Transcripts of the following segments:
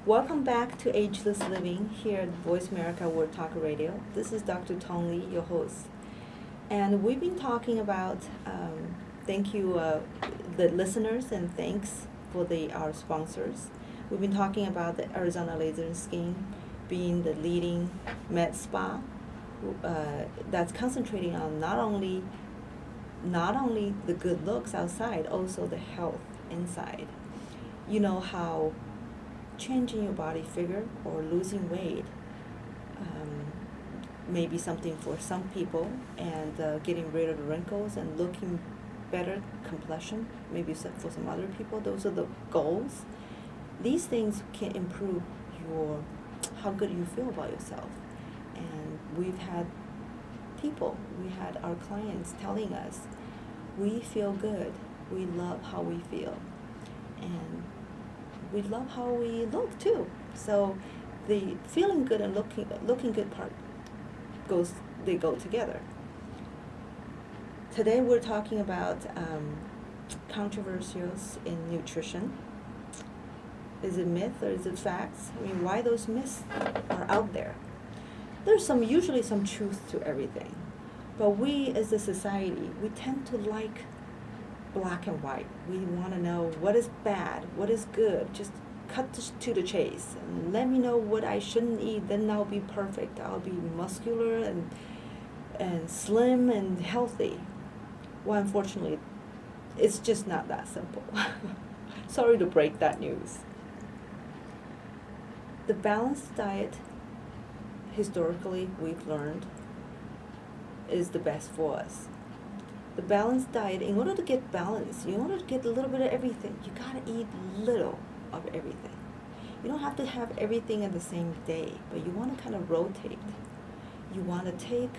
Welcome back to Ageless Living here at Voice America World Talk Radio. This is Dr. Tong Lee, your host. And we've been talking about, thank you, the listeners, and thanks for our sponsors. We've been talking about the Arizona Laser Skin being the leading med spa that's concentrating on not only the good looks outside, also the health inside. You know how changing your body figure or losing weight may be something for some people, and getting rid of the wrinkles and looking better complexion, maybe for some other people, those are the goals. These things can improve how good you feel about yourself. And we had our clients telling us, we feel good, we love how we feel, and we love how we look too. So the feeling good and looking good part they go together. Today we're talking about controversies in nutrition. Is it myth or is it facts? I mean, why those myths are out there? There's usually some truth to everything, but we as a society, we tend to like black and white. We want to know what is bad, what is good. Just cut to the chase and let me know what I shouldn't eat. Then I'll be perfect. I'll be muscular and slim and healthy. Well, unfortunately, it's just not that simple. Sorry to break that news. The balanced diet, historically, we've learned, is the best for us. The balanced diet, in order to get balance, in order to get a little bit of everything, you gotta eat little of everything. You don't have to have everything in the same day, but you want to kind of rotate. You want to take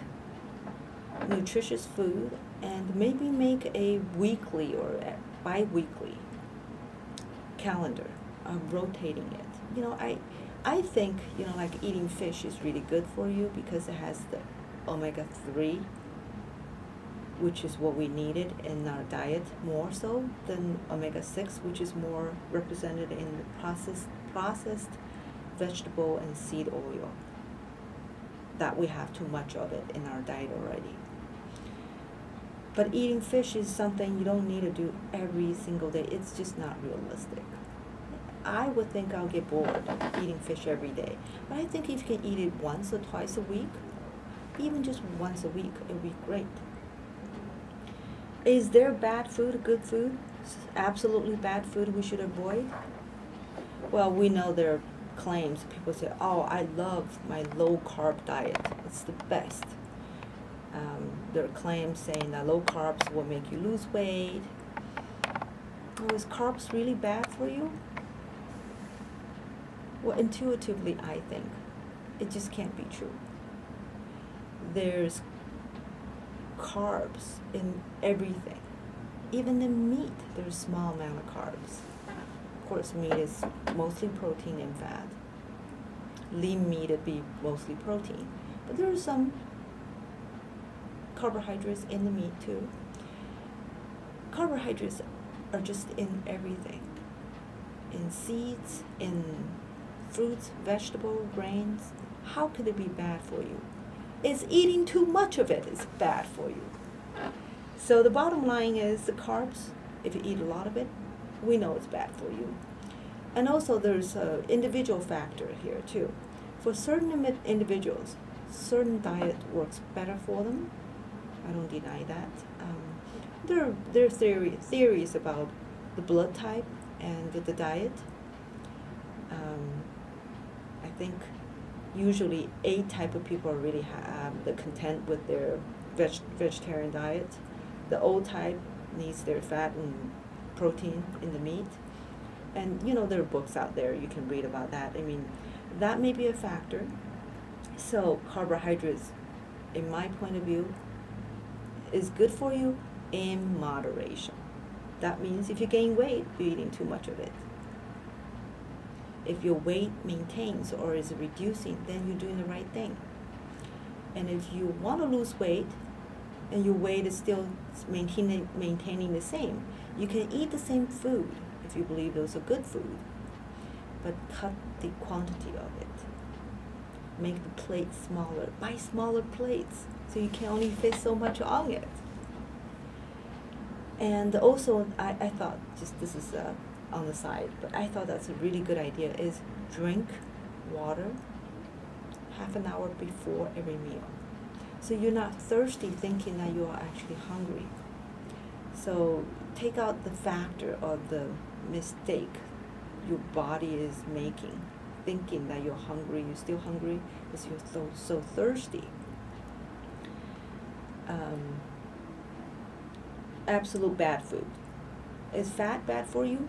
nutritious food and maybe make a weekly or a bi-weekly calendar of rotating it. You know, I think, like eating fish is really good for you because it has the omega-3, which is what we needed in our diet more so than omega-6, which is more represented in the processed vegetable and seed oil. That we have too much of it in our diet already. But eating fish is something you don't need to do every single day. It's just not realistic. I would think I'll get bored eating fish every day. But I think if you can eat it once or twice a week, even just once a week, it would be great. Is there bad food, good food? Absolutely bad food we should avoid? Well, we know there are claims. People say, oh, I love my low-carb diet. It's the best. There are claims saying that low carbs will make you lose weight. Oh, is carbs really bad for you? Well, intuitively, I think it just can't be true. There's carbs in everything. Even in meat, there's a small amount of carbs. Of course, meat is mostly protein and fat. Lean meat would be mostly protein. But there are some carbohydrates in the meat too. Carbohydrates are just in everything. In seeds, in fruits, vegetables, grains. How could it be bad for you? Is eating too much of it is bad for you. So the bottom line is the carbs, if you eat a lot of it, we know it's bad for you. And also there's an individual factor here too. For certain individuals, certain diet works better for them. I don't deny that. There are theories about the blood type and the diet. I think usually A type of people are really the content with their vegetarian diet. The O type needs their fat and protein in the meat. And there are books out there you can read about that. I mean, that may be a factor. So carbohydrates, in my point of view, is good for you in moderation. That means if you gain weight, you're eating too much of it. If your weight maintains or is reducing, then you're doing the right thing. And if you want to lose weight and your weight is still maintaining the same, you can eat the same food if you believe those are good food. but cut the quantity of it. Make the plate smaller. Buy smaller plates so you can only fit so much on it. And also, I thought, just this is on the side, but I thought that's a really good idea, is drink water half an hour before every meal. So you're not thirsty thinking that you are actually hungry. So take out the factor of the mistake your body is making, thinking that you're hungry, you're still hungry because you're so thirsty. Absolute bad food. Is fat bad for you?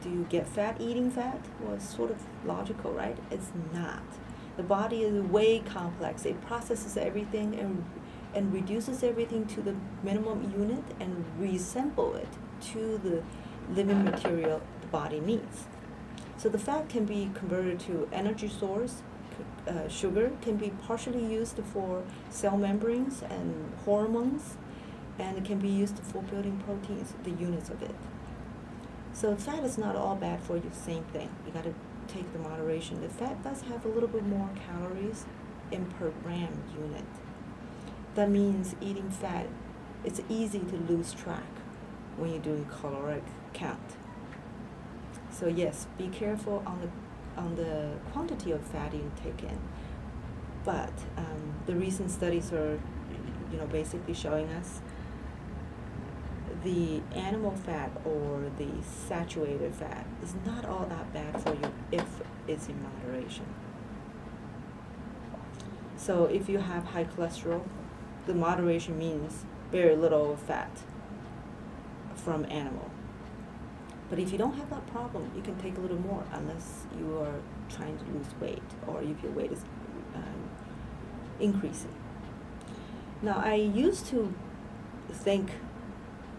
Do you get fat eating fat? Well, it's sort of logical, right? It's not. The body is way complex. It processes everything and reduces everything to the minimum unit and reassemble it to the living material the body needs. So the fat can be converted to energy source. Sugar can be partially used for cell membranes and hormones, and it can be used for building proteins, the units of it. So fat is not all bad for you, same thing. You got to take the moderation. The fat does have a little bit more calories in per gram unit. That means eating fat, it's easy to lose track when you're doing caloric count. So yes, be careful on the quantity of fat you take in. But the recent studies are, basically showing us the animal fat or the saturated fat is not all that bad for you if it's in moderation. So if you have high cholesterol, the moderation means very little fat from animal. But if you don't have that problem, you can take a little more unless you are trying to lose weight or if your weight is increasing. Now, I used to think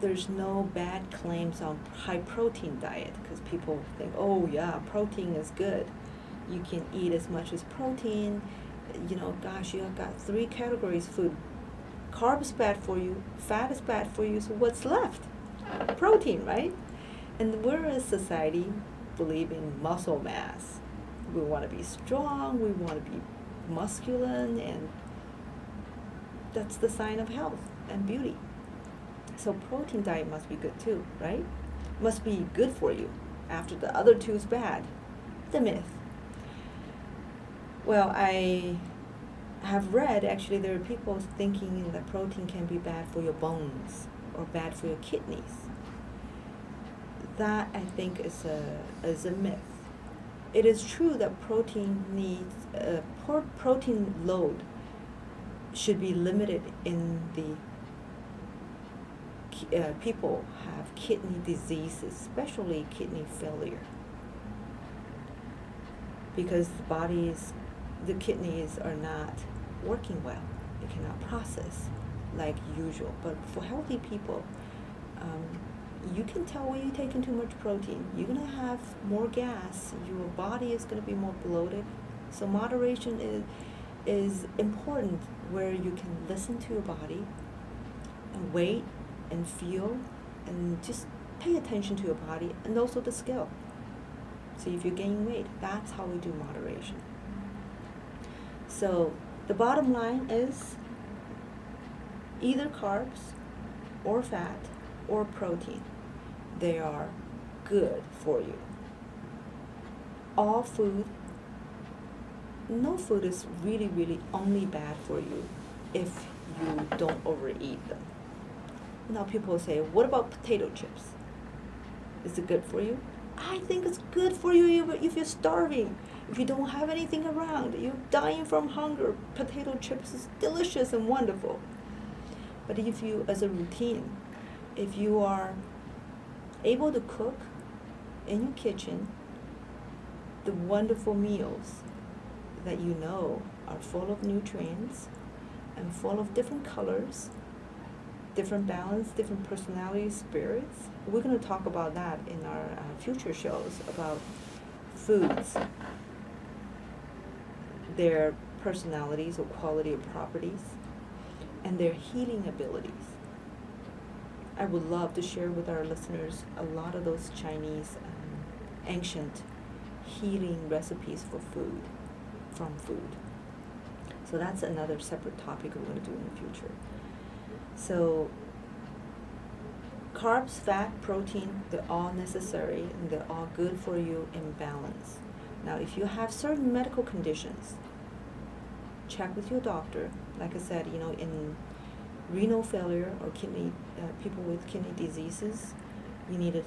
there's no bad claims on high protein diet because people think, oh yeah, protein is good. You can eat as much as protein. Gosh, you have got 3 categories of food. Carbs bad for you, fat is bad for you, so what's left? Protein, right? And we're a society believing muscle mass. We want to be strong, we want to be masculine, and that's the sign of health and beauty. So protein diet must be good too, right? Must be good for you after the other 2 is bad. The myth. Well, I have read, actually, there are people thinking that protein can be bad for your bones or bad for your kidneys. That, I think, is a myth. It is true that protein load should be limited in the people have kidney diseases, especially kidney failure, because the kidneys are not working well. They cannot process like usual. But for healthy people, you can tell when you're taking too much protein. You're going to have more gas. Your body is going to be more bloated. So moderation is important, where you can listen to your body and wait and feel and just pay attention to your body and also the scale. So if you're gaining weight, that's how we do moderation. So the bottom line is either carbs or fat or protein. They are good for you. All food, no food is really, really only bad for you if you don't overeat them. Now people say, what about potato chips? Is it good for you? I think it's good for you if you're starving. If you don't have anything around, you're dying from hunger, potato chips is delicious and wonderful. But if you, as a routine, if you are able to cook in your kitchen the wonderful meals that you know are full of nutrients and full of different colors, different balance, different personality, spirits. We're going to talk about that in our future shows about foods, their personalities or quality of properties, and their healing abilities. I would love to share with our listeners a lot of those Chinese ancient healing recipes for food, from food. So that's another separate topic we're going to do in the future. So carbs, fat, protein, they're all necessary and they're all good for you in balance. Now, if you have certain medical conditions, check with your doctor. Like I said, in renal failure or kidney, people with kidney diseases, you need to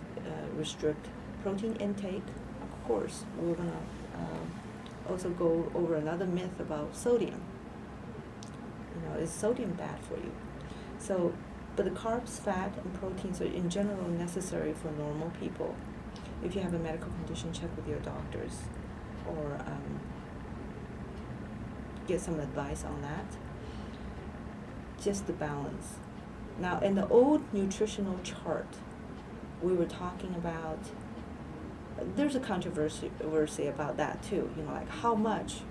restrict protein intake. Of course, we're going to also go over another myth about sodium. Is sodium bad for you? So, but the carbs, fat, and proteins are in general necessary for normal people. If you have a medical condition, check with your doctors or get some advice on that. Just the balance. Now, in the old nutritional chart, we were talking about, there's a controversy about that too, like how much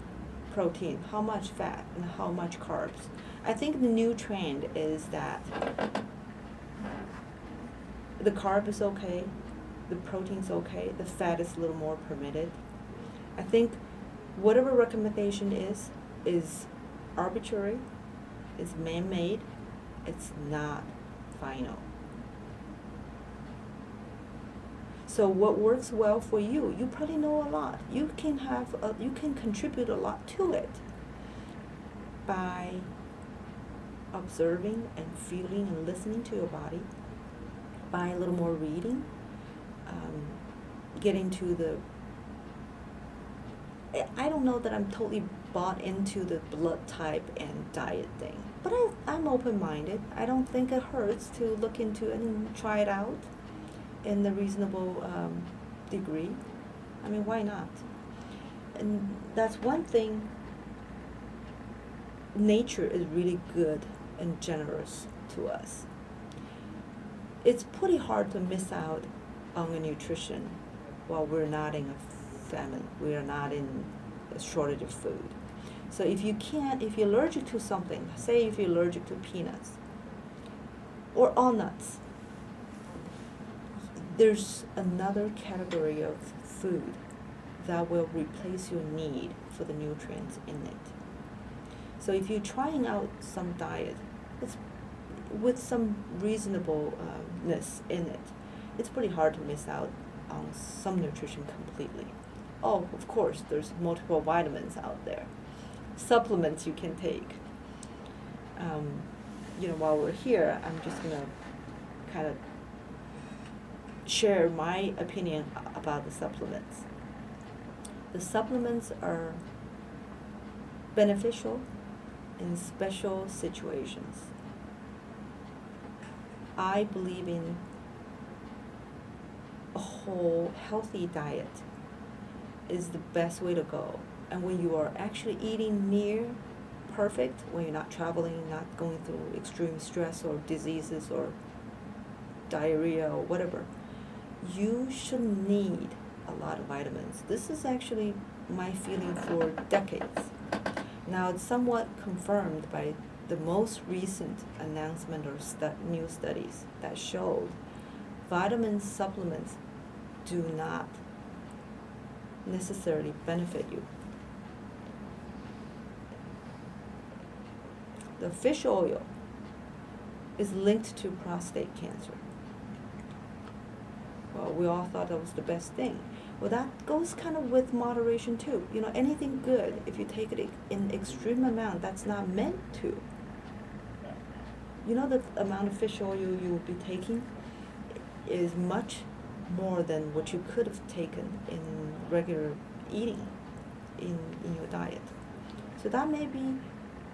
protein, how much fat, and how much carbs. I think the new trend is that the carb is okay, the protein's okay, the fat is a little more permitted. I think whatever recommendation is arbitrary, it's man-made, it's not final. So what works well for you, you probably know a lot. You can contribute a lot to it by observing and feeling and listening to your body, by a little more reading, getting to the, I don't know that I'm totally bought into the blood type and diet thing, but I'm open-minded. I don't think it hurts to look into it and try it out in the reasonable degree. I mean, why not? And that's one thing. Nature is really good and generous to us. It's pretty hard to miss out on a nutrition while we're not in a famine. We are not in a shortage of food. So if you're allergic to something, say if you're allergic to peanuts or all nuts, there's another category of food that will replace your need for the nutrients in it. So if you're trying out some diet, it's with some reasonableness in it, it's pretty hard to miss out on some nutrition completely. Oh, of course, there's multiple vitamins out there, supplements you can take. While we're here, I'm just gonna kind of share my opinion about the supplements. The supplements are beneficial in special situations. I believe in a whole healthy diet is the best way to go. And when you are actually eating near perfect, when you're not traveling, not going through extreme stress or diseases or diarrhea or whatever, you shouldn't need a lot of vitamins. This is actually my feeling for decades. Now, it's somewhat confirmed by the most recent announcement or new studies that showed vitamin supplements do not necessarily benefit you. The fish oil is linked to prostate cancer. Well, we all thought that was the best thing. Well, that goes kind of with moderation too. Anything good, if you take it in extreme amount, that's not meant to. The amount of fish oil you will be taking is much more than what you could have taken in regular eating in your diet. So that may be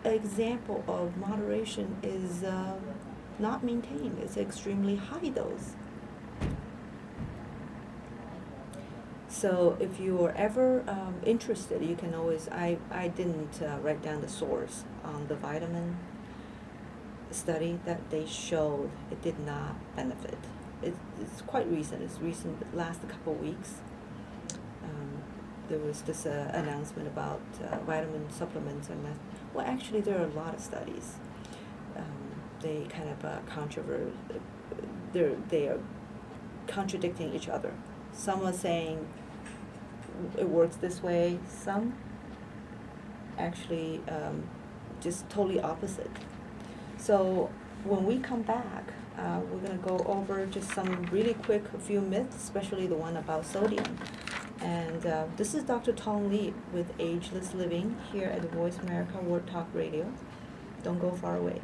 an example of moderation is not maintained. It's an extremely high dose. So if you are ever interested, you can always, I didn't write down the source on the vitamin study that they showed it did not benefit. It's quite recent. It's recent, it lasted a couple of weeks. There was this announcement about vitamin supplements and that. Well, actually, there are a lot of studies. They kind of they are contradicting each other. Some are saying it works this way. Some actually just totally opposite. So when we come back, we're going to go over just some really quick, a few myths, especially the one about sodium. And this is Dr. Tong Li with Ageless Living here at the Voice America Word Talk Radio. Don't go far away.